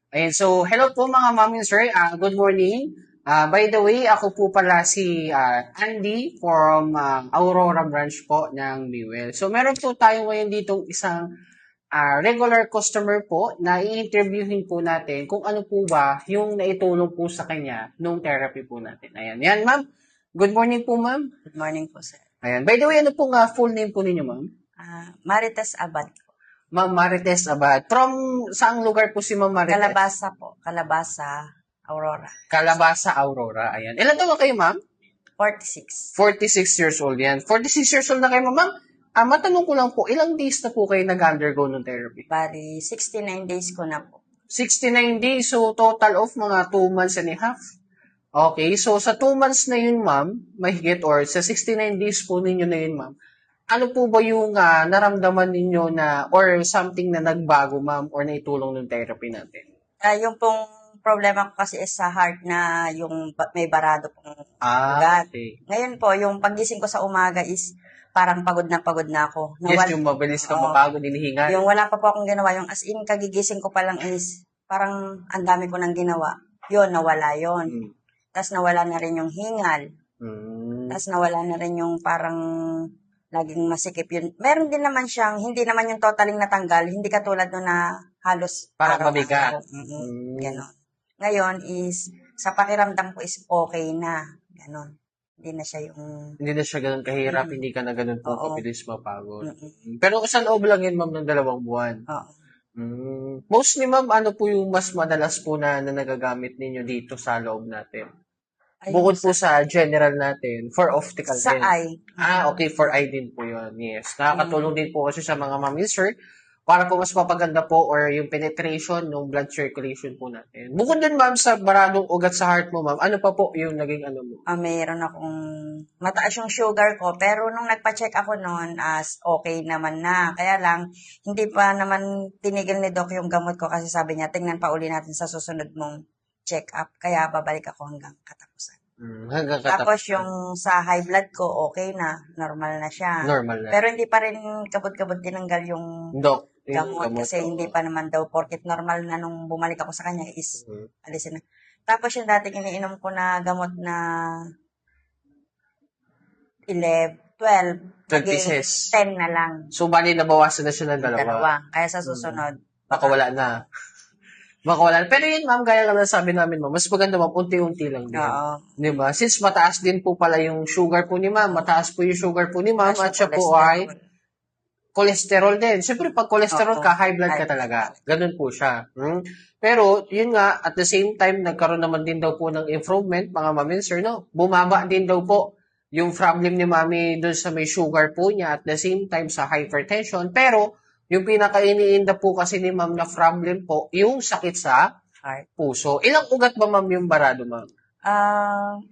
Ayan, so hello po mga ma'am and sir. Good morning. By the way, ako po pala si Andy from Aurora branch po ng Newell. So meron po tayo ngayon ditong isang regular customer po na i-interviewin po natin kung ano po ba yung naitulong po sa kanya nung therapy po natin. Ayan, yan ma'am. Good morning po ma'am. Good morning po, sir. Ayan, by the way, ano pong full name po ninyo ma'am? Marites Abad po. Ma'am Marites Abad. From saang lugar po si Ma'am Marites? Calabasa po. Calabasa, Aurora. Calabasa, Aurora. Ayan. Ilan taon kayo, ma'am? 46. 46 years old yan. 46 years old na kayo, ma'am. Matanong ko lang po, ilang days na po kayo nag-undergo ng therapy? Bali, 69 days ko na po. 69 days, so total of mga 2 months and a half. Okay, so sa 2 months na yun, ma'am, mahigit, or sa 69 days po ninyo na yun, ma'am, ano po ba yung naramdaman ninyo na, or something na nagbago, ma'am, or naitulong ng therapy natin? Yung pong problema ko kasi is sa heart na yung may barado pong ugat. Okay. Ngayon po, yung pagising ko sa umaga is parang pagod na ako. Yes, yung mabilis ka mapagod, hinihinga. Yung wala pa po akong ginawa, yung as in kagigising ko pa lang is parang ang dami ko nang ginawa. Yun, nawala yun. Tapos nawala na rin yung hingal. Tapos nawala na rin yung parang laging masikip yun. Meron din naman siyang, hindi naman yung totaling natanggal, hindi katulad no na halos parang mabigat. Ganon. Ngayon is, sa pakiramdam ko is okay na. Ganon. Hindi na siya yung... Hindi na siya ganun kahirap, hindi ka na ganun po kabilis mapagod. Pero sa loob lang yun, ma'am, ng 2 buwan. Oo. Mostly, ma'am, ano po yung mas madalas po na nagagamit ninyo dito sa loob natin? Bukod po sa general natin, for optical Sa din. eye. Okay, for eye din po yun. Yes. Nakakatulong din po kasi sa mga ma'am and sir, para po mas mapaganda po or yung penetration ng blood circulation po natin. Bukod din, ma'am, sa baradong ugat sa heart mo, ma'am, ano pa po yung naging ano mo? Mayroon akong mataas yung sugar ko, pero nung nagpa-check ako noon, as okay naman na. Kaya lang, hindi pa naman tinigil ni Doc yung gamot ko kasi sabi niya, tingnan pa uli natin sa susunod mong check-up. Kaya babalik ako hanggang katapusan. Hanggang katapusan. Tapos yung sa high blood ko, okay na. Normal na siya. Normal na. Pero hindi pa rin kabot-kabot tinanggal yung gamot kasi hindi pa naman daw porket normal na nung bumalik ako sa kanya is alisin na. Tapos yung dating iniinom ko na gamot na 12 pieces. 10 na lang. So, bali nabawasan na siya ng 2. Kaya sa susunod. Makawala na. Makawala na. Pero yun, ma'am, gaya lang na sabi namin, ma'am, mas maganda, ma'am, unti-unti lang din. Oo. Diba? Since mataas din po pala yung sugar po ni ma'am, mataas po yung sugar po ni ma'am, at siya po ay cholesterol din. Siyempre, pag cholesterol ka, high blood ka talaga. Ganun po siya. Pero, yun nga, at the same time, nagkaroon naman din daw po ng improvement, mga ma'am and sir, no? Bumaba din daw po yung problem ni mami doon sa may sugar po niya, at the same time sa hypertension. Pero, yung pinaka-iniinda po kasi ni ma'am na problem po, yung sakit sa puso. Ilang ugat ba, ma'am, yung barado, ma'am?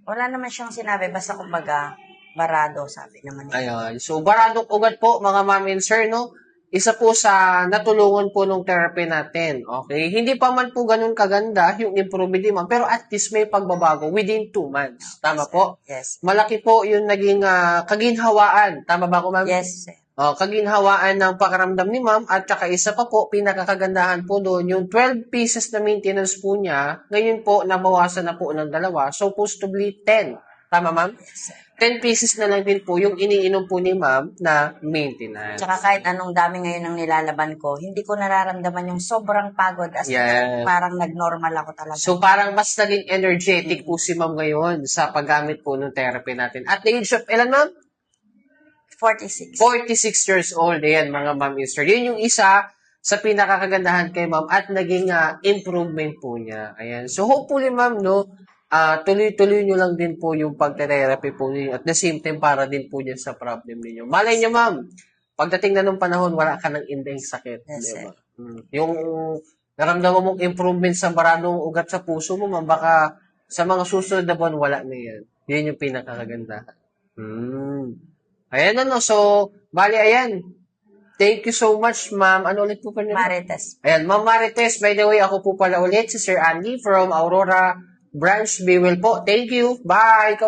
Wala naman siyang sinabi, basta kumbaga, barado, sabi naman. Ayun. So, baradong ugat po, mga ma'am and sir, no? Isa po sa natulungan po ng therapy natin. Okay? Hindi pa man po ganun kaganda yung improvement ni ma'am, pero at least may pagbabago within 2 months. Tama po? Yes. Malaki po yung naging kaginhawaan. Tama ba ko, ma'am? Yes, sir. Kaginhawaan ng pakaramdam ni ma'am, at saka isa pa po, pinakakagandahan po doon, yung 12 pieces na maintenance po niya, ngayon po, nabawasan na po ng 2, supposed to be 10. Tama, ma'am? Yes, sir. 10 pieces na lang din po yung iniinom po ni ma'am na maintenance. Tsaka kahit anong dami ngayon ng nilalaban ko, hindi ko nararamdaman yung sobrang pagod as parang nag-normal ako talaga. So parang mas naging energetic po si ma'am ngayon sa paggamit po ng therapy natin. At the age of, ilan ma'am? 46. 46 years old. Ayan, mga ma'am and sir. Yun yung isa sa pinakakagandahan kay ma'am at naging improvement po niya. Ayan. So hopefully ma'am, no, tuloy-tuloy nyo lang din po yung pagte-therapy po ninyo at the same time para din po niya sa problem ninyo. Malay niyo, ma'am, pagdating na ng panahon, wala ka ng indeng sakit. Yes, diba? Yung naramdaman mong improvement sa baradong ugat sa puso mo, ma'am, baka sa mga susunod na buwan, wala na yan. Yun yung pinakakagandahan. Ayan, ano. So, bali, ayan. Thank you so much, ma'am. Ano ulit po pa niyo? Marites. Ayan, ma'am Marites. By the way, ako po pala ulit si Sir Andy from Aurora Branch Newell po. Thank you. Bye.